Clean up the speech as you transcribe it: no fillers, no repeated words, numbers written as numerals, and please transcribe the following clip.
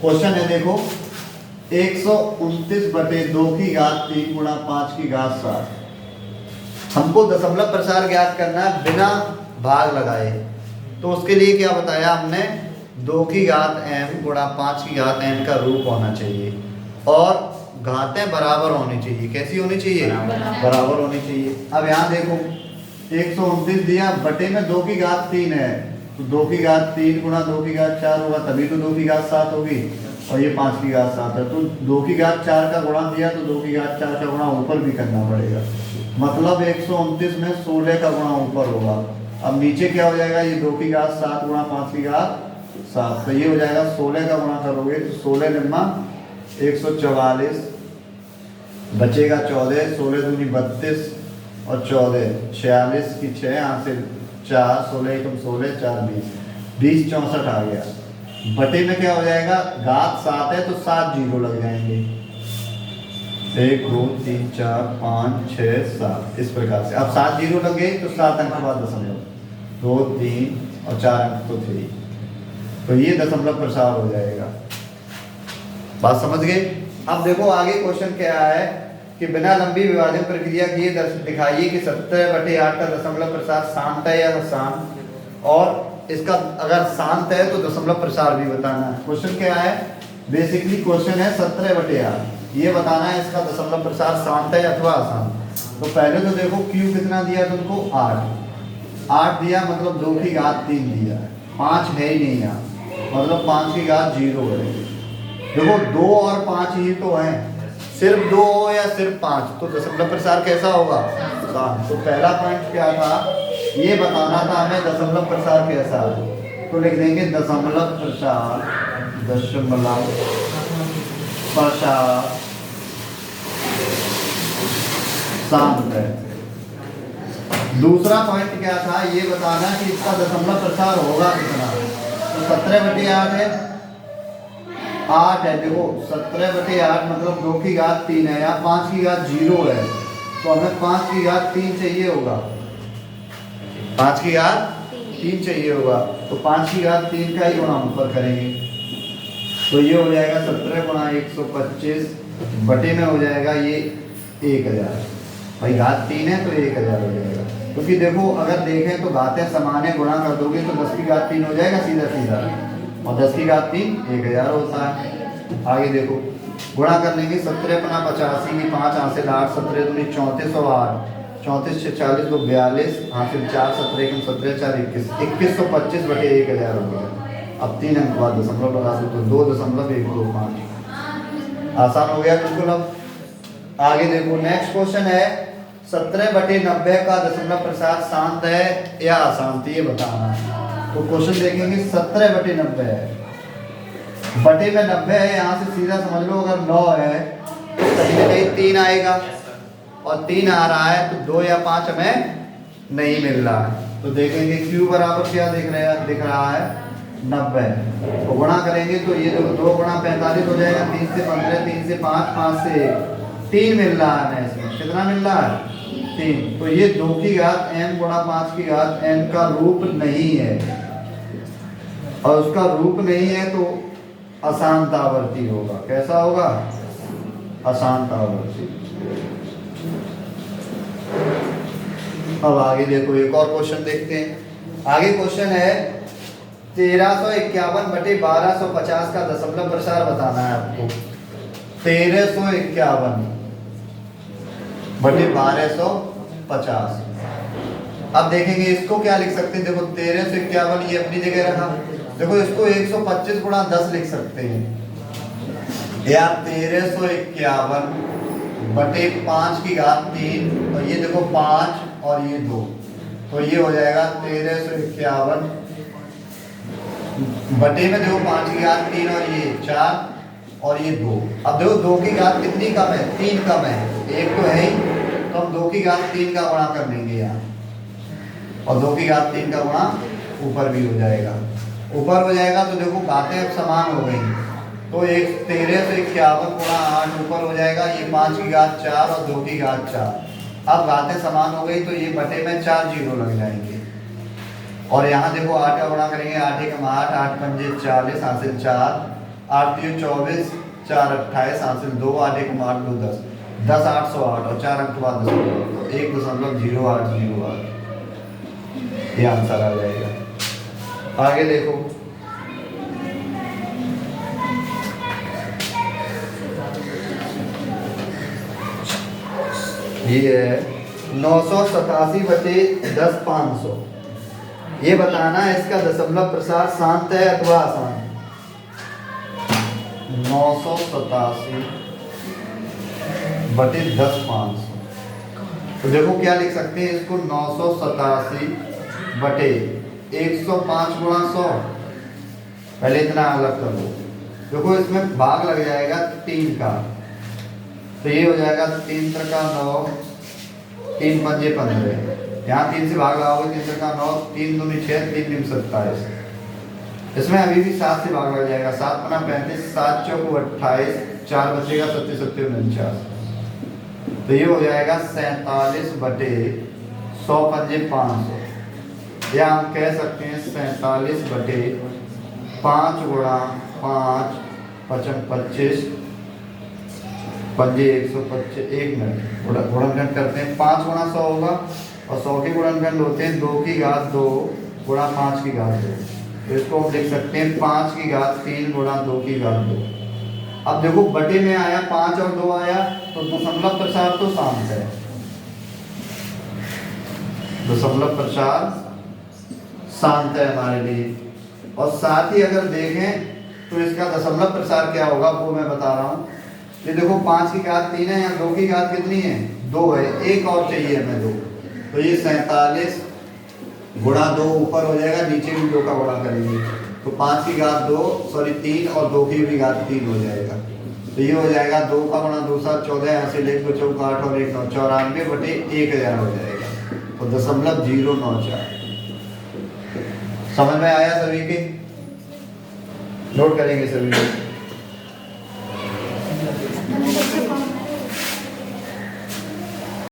Question है देखो 129 बटे 2 की घात 3 गुणा 5 की घात 7। हमको दशमलव प्रसार ज्ञात करना है बिना भाग लगाए। तो उसके लिए क्या बताया हमने, 2 की घात m गुणा 5 की घात n का रूप होना चाहिए और घातें बराबर होनी चाहिए। कैसी होनी चाहिए? बराबर होनी चाहिए। अब यहाँ देखो 129 दिया, बटे में 2 की घात 3 है, तो 2 की घात 3 गुणा 2 की घात 4 होगा, तभी तो 2 की घात 7 होगी, और ये 5 की घात 7 है, तो 2 की घात 4 का गुणा दिया तो 2 की घात 4 का गुणा ऊपर भी करना पड़ेगा। मतलब 129 में 16 का गुणा ऊपर होगा। अब नीचे क्या हो जाएगा, ये 2 की घात 7 गुणा 5 की घात 7, तो ये हो जाएगा 16 का गुणा करोगे तो 16 निम्मा 144, बचेगा 14, 16 दूनी 32 और 14 46 की 6, यहाँ से 4, 16 एकम 16, 4 20, 20 64 आ गया। बटे में क्या हो जाएगा, घात 7 है तो 7 जीरो लग जाएंगे, 1 2 3 4 5 6 7 इस प्रकार से। अब 7 जीरो लग गए तो 7 अंक के बाद दशमलव, 2 3 और 4 अंक तो 3, तो ये दशमलव प्रसार हो जाएगा। बात समझ गए? अब देखो आगे क्वेश्चन क्या है कि बिना लंबी विभाजन प्रक्रिया किए दिखाइए कि 17/8 का दशमलव प्रसार शांत है या अशांत, और इसका अगर शांत है तो दशमलव प्रसार भी बताना है। क्वेश्चन क्या है, बेसिकली क्वेश्चन है 17/8, ये बताना है इसका दशमलव प्रसार शांत है अथवा अशांत। तो पहले तो देखो क्यू कितना दिया तुमको, 8 दिया, मतलब 2 की घात 3 दिया, 5 है ही नहीं यहाँ, मतलब 5 की घात 0 है। देखो 2 और 5 ही तो हैं, सिर्फ 2 हो या सिर्फ 5, तो दशमलव प्रसार कैसा होगा, शांत। तो पहला पॉइंट क्या था, ये बताना था हमें दशमलव प्रसार कैसा है, तो लिख देंगे दशमलव प्रसार, दशमलव प्रसार शांत है। दूसरा पॉइंट क्या था, ये बताना कि इसका दशमलव प्रसार होगा कितना, तो 17/8 है, 8 है, देखो 17/8 मतलब 2 की घात 3 है, यहाँ 5 की घात 0 है, तो हमें 5 की घात 3 चाहिए होगा, 5 की घात 3 चाहिए होगा, तो 5 की घात 3 का ही गुणा ऊपर करेंगे, तो ये हो जाएगा 17 गुणा 125, बटे में हो जाएगा ये 1000, भाई घात 3 है तो 1000 हो जाएगा, क्योंकि देखो अगर देखें तो घातें समान है, गुणा कर दोगे तो 10 की घात 3 हो जाएगा सीधा सीधा, और 10 की घात 3 1000 होता है। आगे देखो गुणा कर लेंगे, 17 × 85 की 5 हासिल 8, 17 दूनी 34 और 8, 34 से 40 को 42 हासिल 4, 17 एकम 17 4 21, 2125 बटे 1000 हो गया। अब 3 अंक बाद दशमलव लगा दो तो 2.125, आसान हो गया बिल्कुल। अब आगे देखो नेक्स्ट क्वेश्चन है 17/90 का दशमलव प्रसार शांत है या अशांत, ये बताना है। तो क्वेश्चन देखेंगे 17/90 है, बटे में 90 है, यहाँ से सीधा समझ लो अगर 9 है तो कहीं ना कहीं 3 आएगा, और 3 आ रहा है तो 2 या 5 हमें नहीं मिल रहा है, तो देखेंगे Q बराबर क्या दिख रहा है 90, तो गुणा करेंगे तो ये देखो 2 गुणा 45 हो जाएगा, 3 से 15, 3 से 5, 5 से 3 मिल रहा है हमें, इसमें कितना मिल रहा है 3, तो ये 2 की घात n गुणा 5 की घात n का रूप नहीं है, और उसका रूप नहीं है तो अशांत आवर्ती होगा। कैसा होगा, अशांत आवर्ती। अब आगे देखो एक और क्वेश्चन देखते हैं। आगे क्वेश्चन है 1351 बटे 1250 का दशमलव प्रसार बताना है आपको। 1351 बटे 1250। अब देखेंगे इसको क्या लिख सकते हैं, देखो 1351 ये अपनी जगह रखा, देखो इसको 125 गुणा 10 लिख सकते हैं, या 1351 बटे 5 की घात 3, और ये देखो 5 और ये 2, तो ये हो जाएगा 1351 बटे में देखो 5 की घात 3 और ये 4 और ये 2। अब देखो 2 की घात कितनी कम है, 3 कम है, 1 तो है ही, तो हम 2 की घात 3 का गुणा कर लेंगे यहाँ, और 2 की घात 3 का गुणा ऊपर भी हो जाएगा, ऊपर हो जाएगा तो देखो घातें अब समान हो गई, तो 1351 गुणा 8 ऊपर हो जाएगा, ये 5 की घात 4 और 2 की घात 4। अब घातें समान हो गई तो ये बटे में 4 जीरो लग जाएंगे, और यहाँ देखो 8 का गुणा करेंगे, 8 एकम 8, 8 पंजे 40 हासिल 4, 8 3 24, 4 28, हासिल 2, 8 1 8 2 10, 10 8 108 और 4 अंक के बाद 1.0808, ये आंसर आ जाएगा। आगे देखो, ये है 987 बटे 10 500। ये बताना है इसका दशमलव प्रसार शांत है अथवा अशांत। 987 बटे 10 500। तो देखो क्या लिख सकते हैं इसको, 987 बटे 105 गुणा 100। पहले इतना अलग कर लो। देखो इसमें भाग लग जाएगा 3 का, तो ये हो जाएगा 3 3 का 9, 3 5 15। यहाँ 3 से भाग लगाओगे, 3 3 का 9, 3 2 6, 3 3 27। इसमें अभी भी 7 से भाग लग जाएगा, 7 5 35, 7 4 28, 4 बचेगा 37 37 49। तो ये हो जाएगा 47 बटे 100 पंजे 500, या हम कह सकते हैं 47 बटे 5 गुणा 5 55 25 पंजे 125। 1 मिनट गुणनखंड करते हैं। 5 गुणा 100 होगा और 100 के गुणनखंड होते हैं 2 की घात 2 गुणा 5 की घात 2। तो इसको हम लिख सकते हैं 5 की घात 3 गुणा 2 की घात 2। अब देखो बटे में आया 5 और 2 आया, तो दशमलव प्रसार तो शांत है। दशमलव प्रसार शांत है हमारे लिए। और साथ ही अगर देखें तो इसका दशमलव प्रसार क्या होगा वो मैं बता रहा हूँ। ये देखो 5 की घात 3 है, यहाँ 2 की घात कितनी है, 2 है, एक और चाहिए हमें 2। तो ये 47 गुणा 2 ऊपर हो जाएगा, नीचे भी 2 का गुणा करेंगे तो 5 की घात 2 सॉरी 3 और 2 की भी घात 3 हो जाएगा। तो ये हो जाएगा 2 का गुणा 2 7 14, यहाँ से 1 2 4 8 और 1 9 94 बटे 1000 हो जाएगा। तो दशमलव 094। समझ में आया सभी के? नोट करेंगे सभी।